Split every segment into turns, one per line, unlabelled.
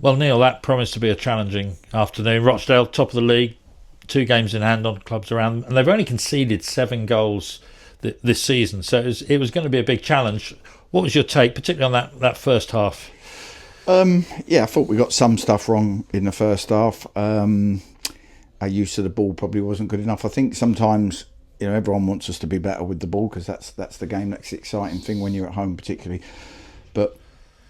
Well, Neil, that promised to be a challenging afternoon. Rochdale, top of the league, 2 games in hand on clubs around, and they've only conceded 7 goals this season, so it was going to be a big challenge. What was your take, particularly on that first half?
Yeah, I thought we got some stuff wrong in the first half. Our use of the ball probably wasn't good enough. I think sometimes everyone wants us to be better with the ball because that's the game. That's the exciting thing when you're at home, particularly. But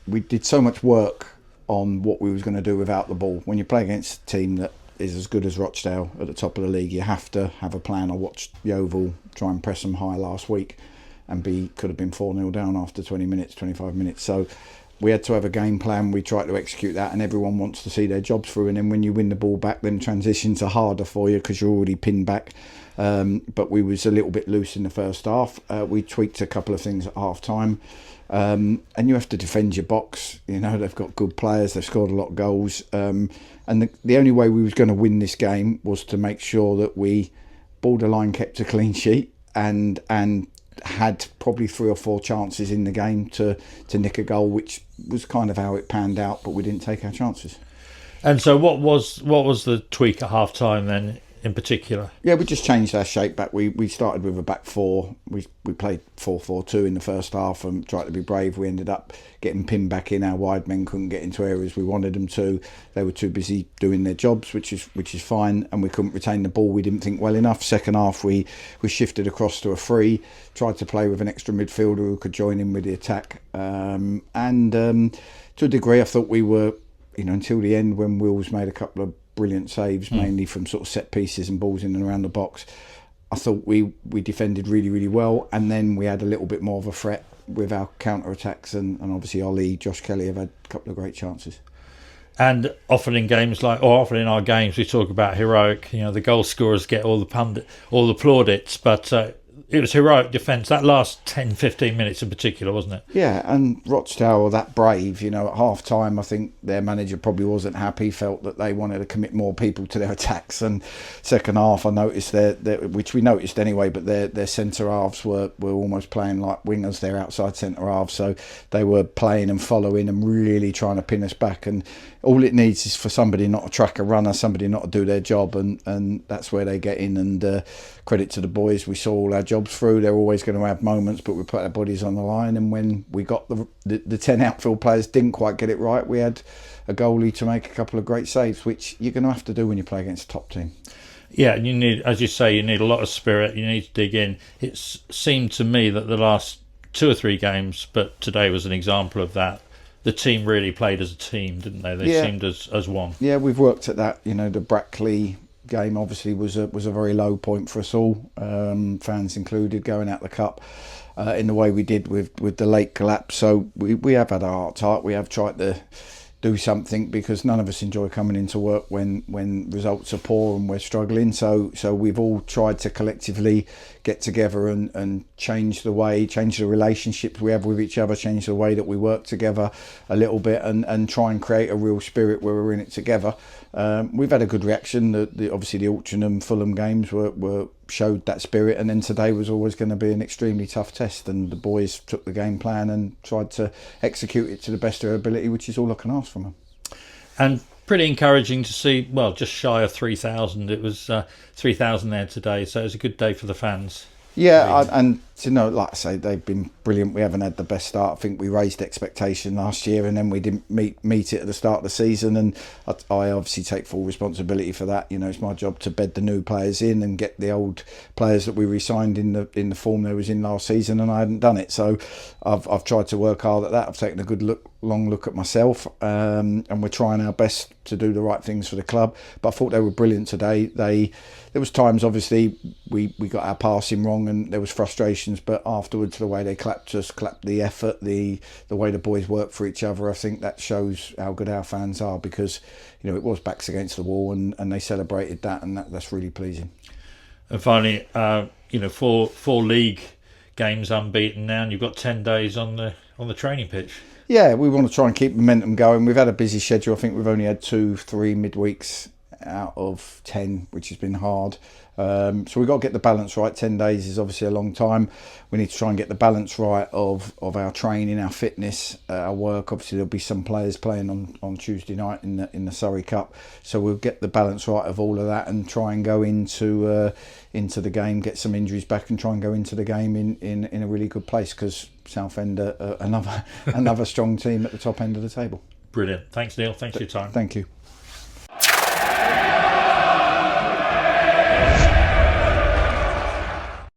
we did so much work on what we was going to do without the ball. When you play against a team that is as good as Rochdale at the top of the league, you have to have a plan. I watched Yeovil try and press them high last week and could have been 4-0 down after 20 minutes, 25 minutes. So we had to have a game plan. We tried to execute that, and everyone wants to see their jobs through. And then when you win the ball back, then transitions are harder for you because you're already pinned back. But we was a little bit loose in the first half. We tweaked a couple of things at half time. And you have to defend your box. They've got good players. They've scored a lot of goals. And the only way we was going to win this game was to make sure that we borderline kept a clean sheet and had probably 3 or 4 chances in the game to nick a goal, which was kind of how it panned out. But we didn't take our chances.
And so, what was the tweak at half time then? In particular,
yeah, we just changed our shape back. We started with a back 4. We played 4-4-2 in the first half and tried to be brave. We ended up getting pinned back in. Our wide men couldn't get into areas we wanted them to. They were too busy doing their jobs, which is fine. And we couldn't retain the ball. We didn't think well enough. Second half, we shifted across to a 3. Tried to play with an extra midfielder who could join in with the attack. And to a degree, I thought we were, until the end when Wills made a couple of brilliant saves, mainly from sort of set pieces and balls in and around the box. I thought we defended really, really well, and then we had a little bit more of a threat with our counter attacks, and obviously Ollie, Josh Kelly have had a couple of great chances.
And often in games often in our games, we talk about heroic. The goal scorers get all the plaudits, but it was heroic defence. That last 10-15 minutes in particular, wasn't it?
Yeah, and Rochdale were that brave. At half time, I think their manager probably wasn't happy, felt that they wanted to commit more people to their attacks. And second half, I noticed which we noticed anyway, but their centre halves were almost playing like wingers. They're outside centre halves, so they were playing and following and really trying to pin us back. And all it needs is for somebody not to track a runner, somebody not to do their job, and that's where they get in. And credit to the boys, we saw all our jobs through. They're always going to have moments, but we put our bodies on the line. And when we got the 10 outfield players didn't quite get it right, we had a goalie to make a couple of great saves, which you're going to have to do when you play against a top team.
Yeah, and you need, as you say, you need a lot of spirit. You need to dig in. It seemed to me that the last 2 or 3 games, but today was an example of that. The team really played as a team, didn't they? They seemed as one.
Yeah, we've worked at that. The Brackley game obviously was a very low point for us all, fans included, going out the cup in the way we did with the late collapse. So we have had our hearts out. We have tried to do something because none of us enjoy coming into work when results are poor and we're struggling. So we've all tried to collectively get together and change the relationships we have with each other, change the way that we work together a little bit, and try and create a real spirit where we're in it together. We've had a good reaction. Obviously the Altrincham Fulham games were showed that spirit, and then today was always going to be an extremely tough test, and the boys took the game plan and tried to execute it to the best of their ability, which is all I can ask from them.
And pretty encouraging to see, just shy of 3,000. It was 3,000 there today, so it was a good day for the fans.
Yeah, and like I say, they've been brilliant. We haven't had the best start. I think we raised expectation last year, and then we didn't meet it at the start of the season. And I obviously take full responsibility for that. It's my job to bed the new players in and get the old players that we re-signed in the form they was in last season, and I hadn't done it. So I've tried to work hard at that. I've taken a good long look at myself, and we're trying our best to do the right things for the club. But I thought they were brilliant today. There was times, obviously, we got our passing wrong and there was frustrations, but afterwards the way they clapped the effort, the way the boys work for each other, I think that shows how good our fans are, because it was backs against the wall and they celebrated that, and that's really pleasing.
And finally, 4 league games unbeaten now, and you've got 10 days on the training pitch.
Yeah, we want to try and keep momentum going. We've had a busy schedule. I think we've only had 2-3 midweeks out of 10, which has been hard. So we've got to get the balance right. 10 days is obviously a long time. We need to try and get the balance right of our training, our fitness, our work. Obviously there'll be some players playing on Tuesday night in the Surrey Cup, so we'll get the balance right of all of that and try and go into the game, get some injuries back, and try and go into the game in a really good place, because Southend are another strong team at the top end of the table.
Brilliant. Thanks, Neil. Thanks for your time.
Thank you.